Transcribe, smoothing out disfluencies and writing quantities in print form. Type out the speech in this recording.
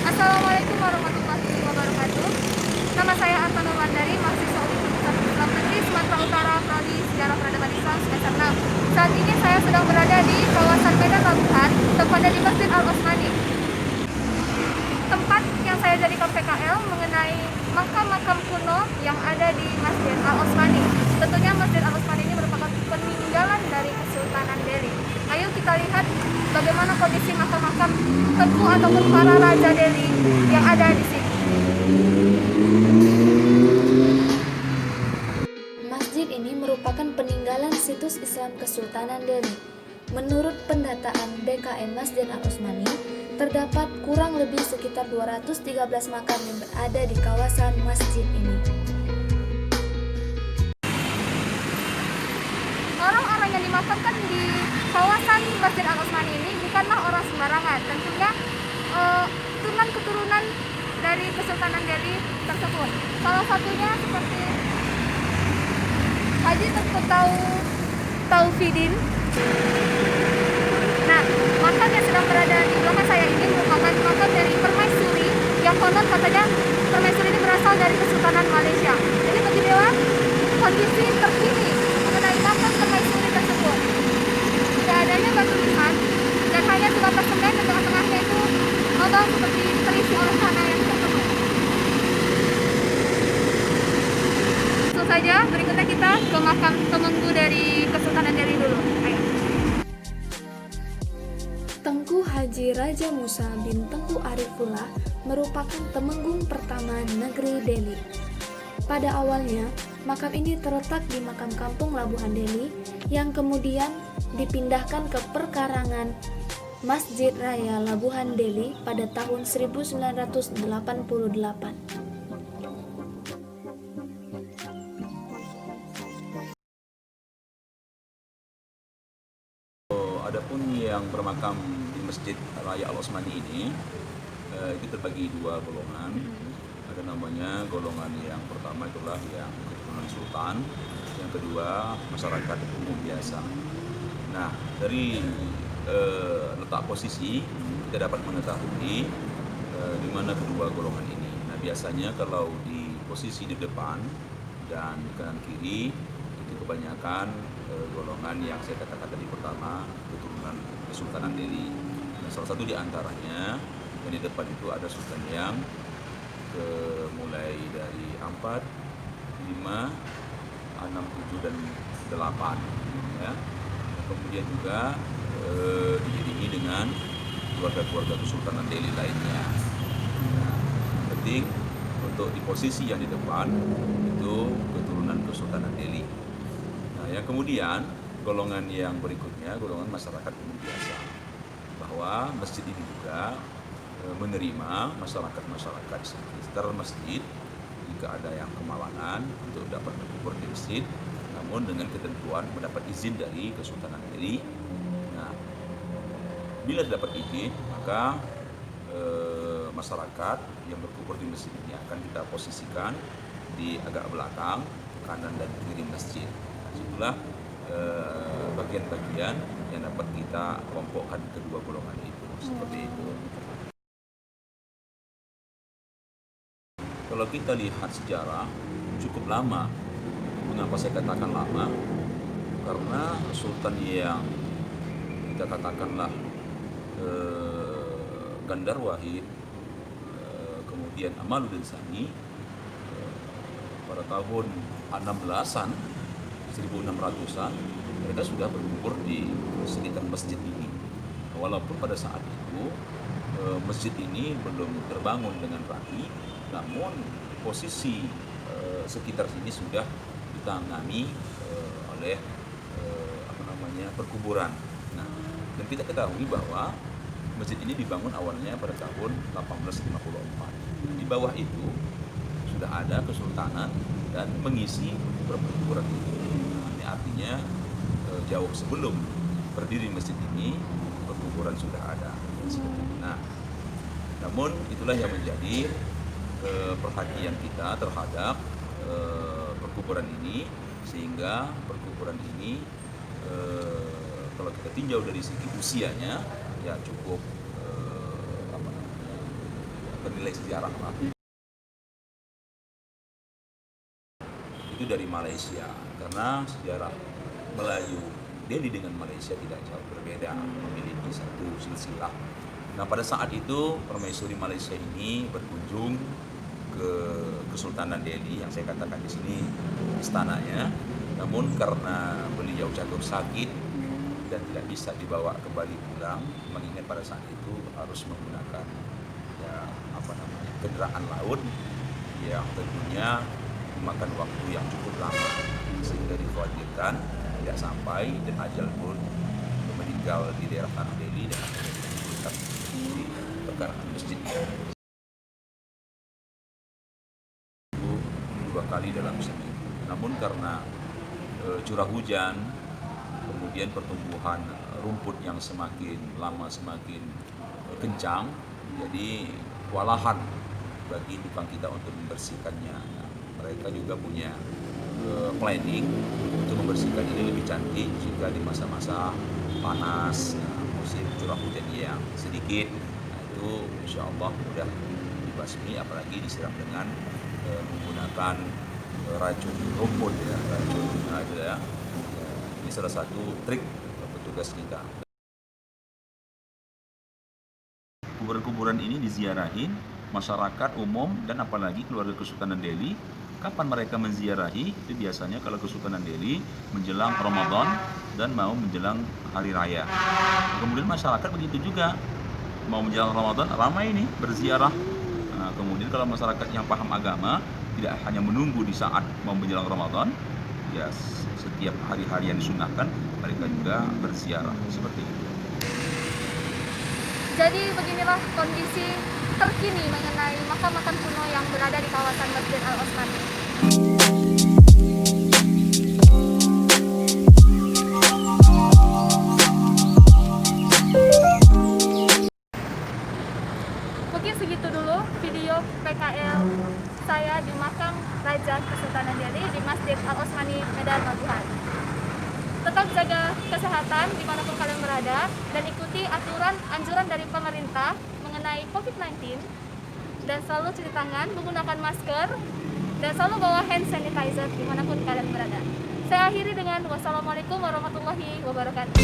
Assalamualaikum warahmatullahi wabarakatuh. Nama saya Arta Nurwandari, mahasiswa Universitas Islam Negeri Sumatera Utara, Prodi Sejarah Peradaban Islam semester 6. Saat ini saya sedang berada di kawasan Medan Labuhan, tepatnya di Masjid Al-Osmani. Tempat yang saya jadikan PKL mengenai makam-makam kuno yang ada di Masjid Al-Osmani. Tentunya Masjid Al-Osmani ini merupakan peninggalan dari Kesultanan Delhi. Ayo kita lihat bagaimana kondisi makam-makam teguh ataupun para raja Delhi yang ada di sini. Masjid ini merupakan peninggalan situs Islam Kesultanan Delhi. Menurut pendataan BKN Masjid Al-Osmani, terdapat kurang lebih sekitar 213 makam yang berada di kawasan masjid ini. Orang-orang yang dimakamkan di kawasan Masjid Al-Osmani ini bukanlah orang sembarangan. Tentunya keturunan dari Kesultanan Delhi tersebut. Salah satunya seperti Haji Tengku Taufiddin. Nah, makam yang sedang berada di belakang saya ini merupakan makam dari permaisuri yang konon katanya permaisuri ini berasal dari Kesultanan Malaysia. Jadi beginilah kondisi terkini mengenai makam permaisuri tersebut. Tidak adanya batu nisan dan hanya sebatas semen dan tengah-tengahnya itu lubang seperti terisi oleh tanah yang tidak penuh. Langsung saja, berikutnya kita ke makam temenggu dari Kesultanan Delhi dulu. Ayo. Tengku Haji Raja Musa bin Tengku Arifullah merupakan temenggung pertama negeri Delhi. Pada awalnya, makam ini terletak di makam kampung Labuhan Delhi yang kemudian dipindahkan ke perkarangan Masjid Raya Labuhan Delhi pada tahun 1988. Adapun yang bermakam di Masjid Raya Al-Osmani ini itu terbagi dua golongan. Ada namanya golongan yang pertama itulah yang keturunan sultan, yang kedua masyarakat umum biasa. Nah, dari letak posisi kita dapat mengetahui di mana kedua golongan ini. Nah, biasanya kalau di posisi di depan dan kanan kiri itu kebanyakan golongan yang saya katakan tadi pertama keturunan Kesultanan Delhi. Nah, salah satu di antaranya yang di depan itu ada sultan yang mulai dari 4, 5, 6, 7 dan 8 ya. Kemudian juga diiringi dengan keluarga-keluarga Kesultanan Delhi lainnya. Nah, penting untuk di posisi yang di depan itu keturunan Kesultanan Delhi. Nah, yang kemudian golongan yang berikutnya golongan masyarakat umum biasa, bahwa masjid ini juga menerima masyarakat sekitar masjid jika ada yang kemalangan untuk dapat berkubur di masjid, namun dengan ketentuan mendapat izin dari Kesultanan Delhi. Nah, bila dapat izin, maka masyarakat yang berkubur di masjid ini akan kita posisikan di agak belakang, kanan dan kiri masjid. Nah, itulah bagian-bagian yang dapat kita kelompokkan kedua golongan itu, seperti itu. Kalau kita lihat sejarah cukup lama. Mengapa saya katakan lama? Karena sultan yang kita katakanlah Gandhar Wahid, kemudian Amaluddin Sani pada tahun 16-an, 1600-an mereka sudah berkubur di sekitar masjid ini. Walaupun pada saat itu masjid ini belum terbangun dengan rapi, namun posisi sekitar sini sudah ditangani oleh perkuburan. Nah, dan kita ketahui bahwa masjid ini dibangun awalnya pada tahun 1854. Di bawah itu sudah ada kesultanan dan mengisi perkuburan itu. Nah, ini artinya jauh sebelum berdiri masjid ini perkuburan sudah ada. Nah, namun itulah yang menjadi perhatian kita terhadap perkuburan ini, sehingga perkuburan ini kalau kita tinjau dari segi usianya ya cukup bernilai sejarah lah. Itu dari Malaysia, karena sejarah Melayu Delhi dengan Malaysia tidak jauh berbeda, memiliki satu silsilah. Nah, pada saat itu permaisuri Malaysia ini berkunjung ke Kesultanan Delhi, yang saya katakan di sini istananya. Namun karena beliau jatuh sakit dan tidak bisa dibawa kembali pulang, mengingat pada saat itu harus menggunakan kendaraan laut yang tentunya memakan waktu yang cukup lama, sehingga dikhawatirkan tidak sampai dan ajal pun meninggal di daerah Tanah Delhi dan menimbulkan di pergerakan masjid. Dua kali dalam seminggu. Namun karena curah hujan, kemudian pertumbuhan rumput yang semakin lama semakin kencang, jadi kewalahan bagi tukang kita untuk membersihkannya. Nah, mereka juga punya planning untuk membersihkan ini lebih cantik jika di masa-masa panas, musim curah hujan yang sedikit. Nah, itu insya Allah mudah dibasmi, apalagi disiram dengan menggunakan racun rumput ya, racun itu ya. Ini salah satu trik petugas kita. Kuburan-kuburan ini diziarahin masyarakat umum dan apalagi keluarga Kesultanan Delhi. Kapan mereka menziarahi? Itu biasanya kalau Kesultanan Delhi menjelang Ramadan dan mau menjelang hari raya. Kemudian masyarakat begitu juga, mau menjelang Ramadan ramai ini berziarah. Nah, kemudian kalau masyarakat yang paham agama tidak hanya menunggu di saat mau menjelang Ramadan, ya setiap hari-hari yang disunahkan mereka juga berziarah seperti itu. Jadi beginilah kondisi terkini mengenai makam-makam kuno yang berada di kawasan Masjid Al-Osmani. Mungkin segitu dulu video PKL saya di makam Raja Kesultanan Delhi di Masjid Al-Osmani, Medan Labuhan. Tetap jaga kesehatan dimanapun kalian berada dan ikuti anjuran dari pemerintah mengenai COVID-19, dan selalu cuci tangan, menggunakan masker, dan selalu bawa hand sanitizer dimanapun kalian berada. Saya akhiri dengan wassalamualaikum warahmatullahi wabarakatuh.